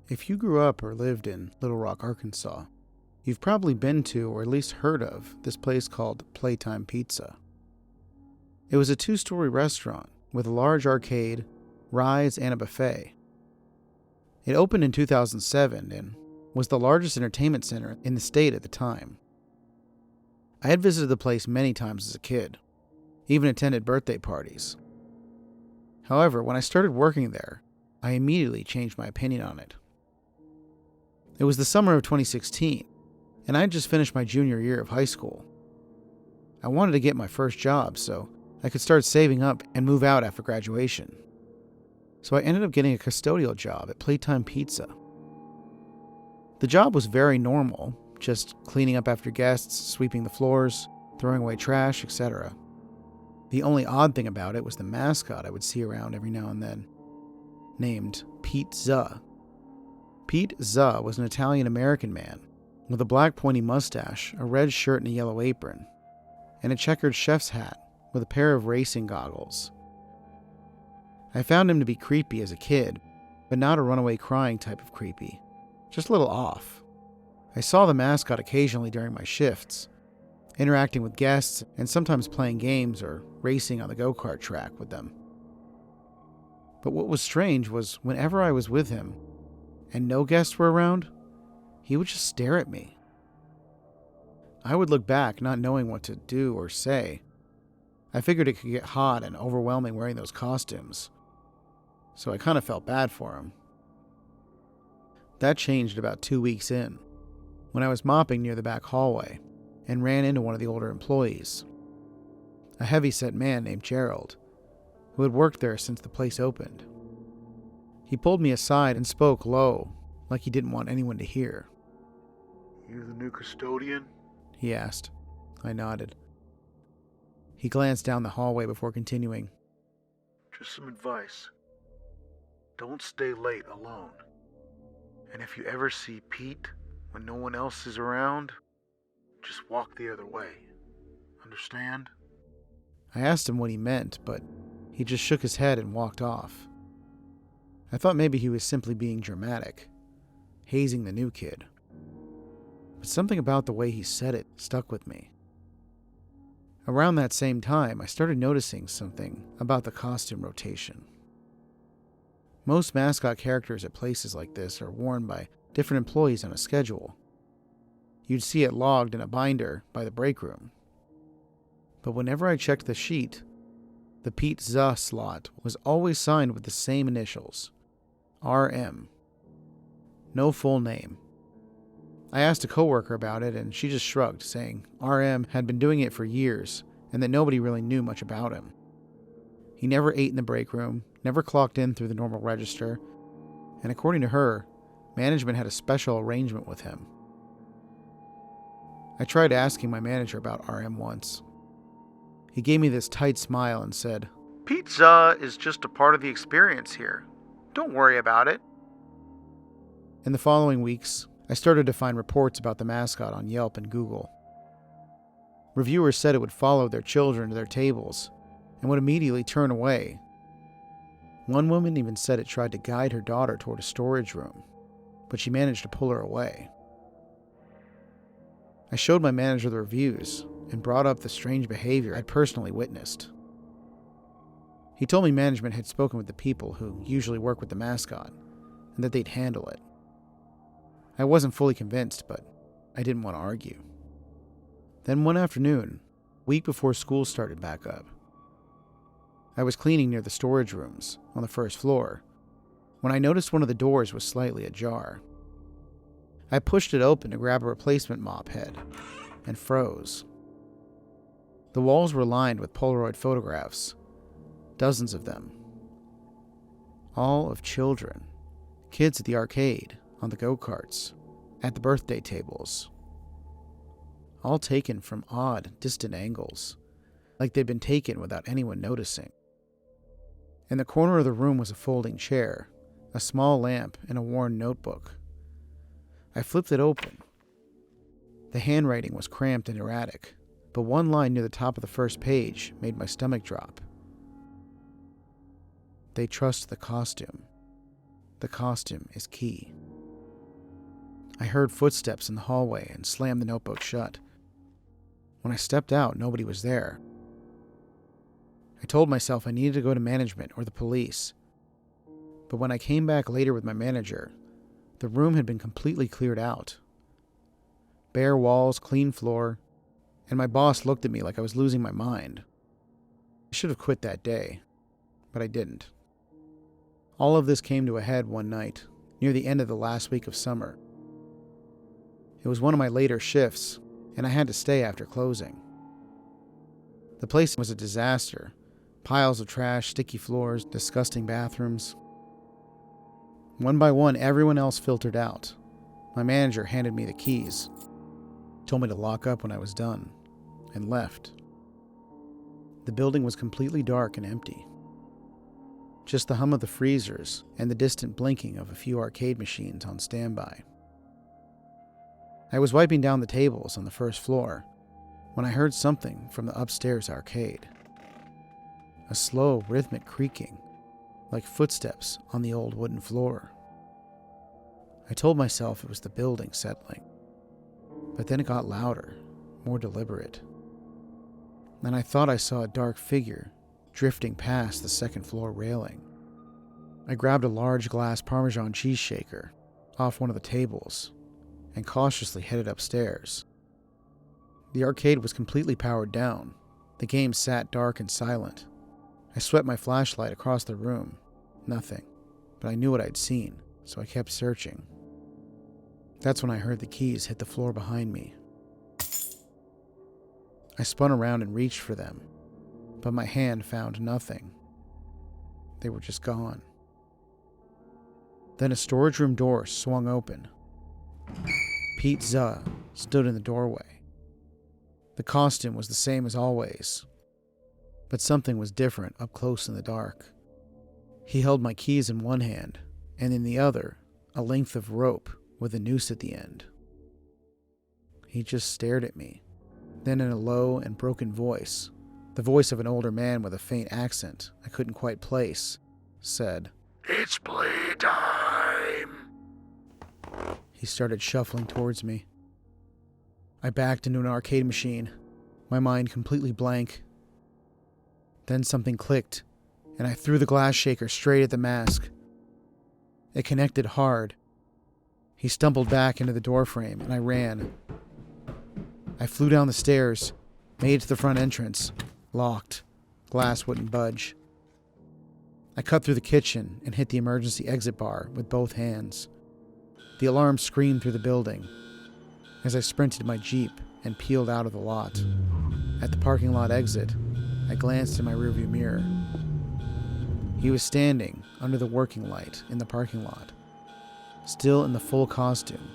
If you grew up or lived in Little Rock, Arkansas, you've probably been to or at least heard of this place called Playtime Pizza. It was a 2-story restaurant with a large arcade, rides, and a buffet. It opened in 2007 and was the largest entertainment center in the state at the time. I had visited the place many times as a kid, even attended birthday parties. However, when I started working there, I immediately changed my opinion on it. It was the summer of 2016, and I had just finished my junior year of high school. I wanted to get my first job so I could start saving up and move out after graduation. So I ended up getting a custodial job at Playtime Pizza. The job was very normal, just cleaning up after guests, sweeping the floors, throwing away trash, etc. The only odd thing about it was the mascot I would see around every now and then, named Pizza. Pizza was an Italian-American man with a black pointy mustache, a red shirt and a yellow apron, and a checkered chef's hat with a pair of racing goggles. I found him to be creepy as a kid, but not a runaway crying type of creepy, just a little off. I saw the mascot occasionally during my shifts, interacting with guests and sometimes playing games or racing on the go-kart track with them. But what was strange was whenever I was with him and no guests were around, he would just stare at me. I would look back, not knowing what to do or say. I figured it could get hot and overwhelming wearing those costumes, so I kind of felt bad for him. That changed about 2 weeks in, when I was mopping near the back hallway and ran into one of the older employees, a heavy-set man named Gerald, who had worked there since the place opened. He pulled me aside and spoke low, like he didn't want anyone to hear. "You the new custodian?" he asked. I nodded. He glanced down the hallway before continuing. "Just some advice. Don't stay late alone. And if you ever see Pete when no one else is around, just walk the other way. Understand?" I asked him what he meant, but he just shook his head and walked off. I thought maybe he was simply being dramatic, hazing the new kid. But something about the way he said it stuck with me. Around that same time, I started noticing something about the costume rotation. Most mascot characters at places like this are worn by different employees on a schedule. You'd see it logged in a binder by the break room. But whenever I checked the sheet, the Pizza slot was always signed with the same initials, RM. No full name. I asked a coworker about it and she just shrugged, saying RM had been doing it for years and that nobody really knew much about him. He never ate in the break room, never clocked in through the normal register, and according to her, management had a special arrangement with him. I tried asking my manager about RM once. He gave me this tight smile and said, "Pizza is just a part of the experience here. Don't worry about it." In the following weeks, I started to find reports about the mascot on Yelp and Google. Reviewers said it would follow their children to their tables and would immediately turn away. One woman even said it tried to guide her daughter toward a storage room, but she managed to pull her away. I showed my manager the reviews and brought up the strange behavior I'd personally witnessed. He told me management had spoken with the people who usually work with the mascot and that they'd handle it. I wasn't fully convinced, but I didn't want to argue. Then one afternoon, a week before school started back up, I was cleaning near the storage rooms on the first floor when I noticed one of the doors was slightly ajar. I pushed it open to grab a replacement mop head and froze. The walls were lined with Polaroid photographs, dozens of them, all of children, kids at the arcade, on the go-karts, at the birthday tables, all taken from odd, distant angles, like they'd been taken without anyone noticing. In the corner of the room was a folding chair, a small lamp, and a worn notebook. I flipped it open. The handwriting was cramped and erratic, but one line near the top of the first page made my stomach drop. They trust the costume. The costume is key. I heard footsteps in the hallway and slammed the notebook shut. When I stepped out, nobody was there. I told myself I needed to go to management or the police. But when I came back later with my manager, the room had been completely cleared out. Bare walls, clean floor, and my boss looked at me like I was losing my mind. I should have quit that day, but I didn't. All of this came to a head one night, near the end of the last week of summer. It was one of my later shifts, and I had to stay after closing. The place was a disaster. Piles of trash, sticky floors, disgusting bathrooms. One by one, everyone else filtered out. My manager handed me the keys, told me to lock up when I was done, and left. The building was completely dark and empty. Just the hum of the freezers and the distant blinking of a few arcade machines on standby. I was wiping down the tables on the first floor when I heard something from the upstairs arcade. A slow, rhythmic creaking, like footsteps on the old wooden floor. I told myself it was the building settling, but then it got louder, more deliberate. Then I thought I saw a dark figure drifting past the second floor railing. I grabbed a large glass Parmesan cheese shaker off one of the tables and cautiously headed upstairs. The arcade was completely powered down. The game sat dark and silent. I swept my flashlight across the room. Nothing, but I knew what I'd seen, so I kept searching. That's when I heard the keys hit the floor behind me. I spun around and reached for them, but my hand found nothing. They were just gone. Then a storage room door swung open. Pizza stood in the doorway. The costume was the same as always, but something was different up close in the dark. He held my keys in one hand, and in the other, a length of rope with a noose at the end. He just stared at me. Then in a low and broken voice, the voice of an older man with a faint accent I couldn't quite place, said, "It's playtime." He started shuffling towards me. I backed into an arcade machine, my mind completely blank. Then something clicked, and I threw the glass shaker straight at the mask. It connected hard. He stumbled back into the doorframe, and I ran. I flew down the stairs, made it to the front entrance, locked. Glass wouldn't budge. I cut through the kitchen and hit the emergency exit bar with both hands. The alarm screamed through the building as I sprinted to my Jeep and peeled out of the lot. At the parking lot exit, I glanced in my rearview mirror. He was standing under the working light in the parking lot, still in the full costume,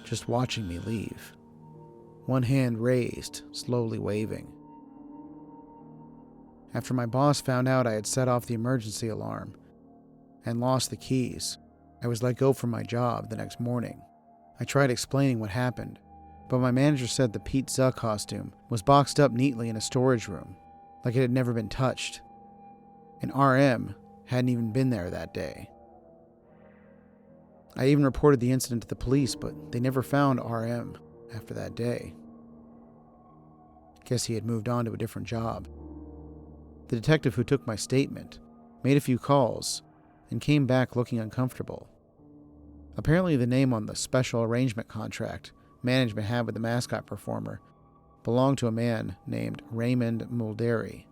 just watching me leave. One hand raised, slowly waving. After my boss found out I had set off the emergency alarm and lost the keys, I was let go from my job the next morning. I tried explaining what happened, but my manager said the pizza costume was boxed up neatly in a storage room, like it had never been touched. And RM hadn't even been there that day. I even reported the incident to the police, but they never found RM after that day. Guess he had moved on to a different job. The detective who took my statement made a few calls and came back looking uncomfortable. Apparently the name on the special arrangement contract management had with the mascot performer belonged to a man named Raymond Mulderi,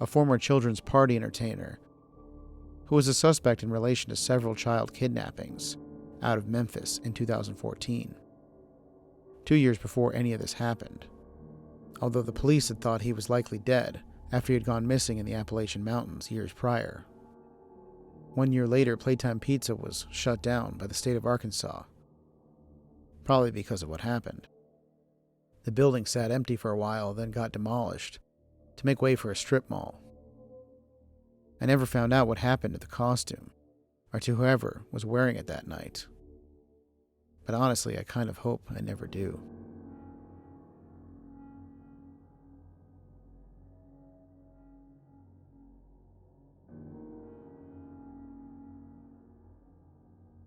a former children's party entertainer who was a suspect in relation to several child kidnappings out of Memphis in 2014, 2 years before any of this happened, although the police had thought he was likely dead after he had gone missing in the Appalachian Mountains years prior. 1 year later, Playtime Pizza was shut down by the state of Arkansas, probably because of what happened. The building sat empty for a while, then got demolished to make way for a strip mall. I never found out what happened to the costume, or to whoever was wearing it that night. But honestly, I kind of hope I never do.